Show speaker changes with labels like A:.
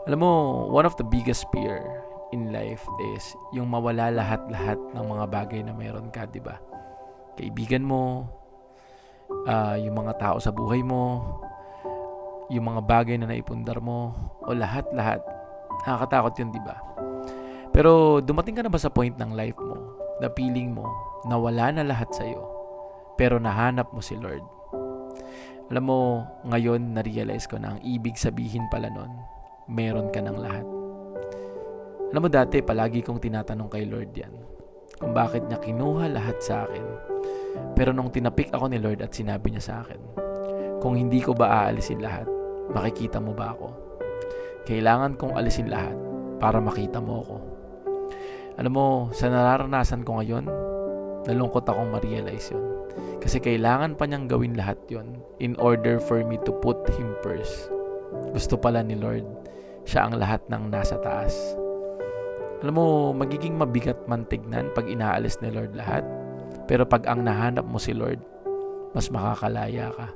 A: Alam mo, one of the biggest fear in life is yung mawala lahat-lahat ng mga bagay na meron ka, di ba? Kaibigan mo, yung mga tao sa buhay mo, yung mga bagay na naipundar mo, o lahat-lahat. Nakakatakot yun, di ba? Pero dumating ka na ba sa point ng life mo na feeling mo na wala na lahat sa'yo, pero nahanap mo si Lord? Alam mo, ngayon na-realize ko na ang ibig sabihin pala nun, meron ka ng lahat. Alam mo, dati palagi kong tinatanong kay Lord yan, kung bakit niya kinuha lahat sa akin. Pero nung tinapik ako ni Lord at sinabi niya sa akin, kung hindi ko ba aalisin lahat, makikita mo ba ako? Kailangan kong alisin lahat para makita mo ako. Alam mo, sa nararanasan ko ngayon, nalungkot akong ma-realize yun. Kasi kailangan pa niyang gawin lahat yun in order for me to put Him first. Gusto pala ni Lord, siya ang lahat ng nasa taas. Alam mo, magiging mabigat man tignan pag inaalis ni Lord lahat. Pero pag ang nahanap mo si Lord, mas makakalaya ka.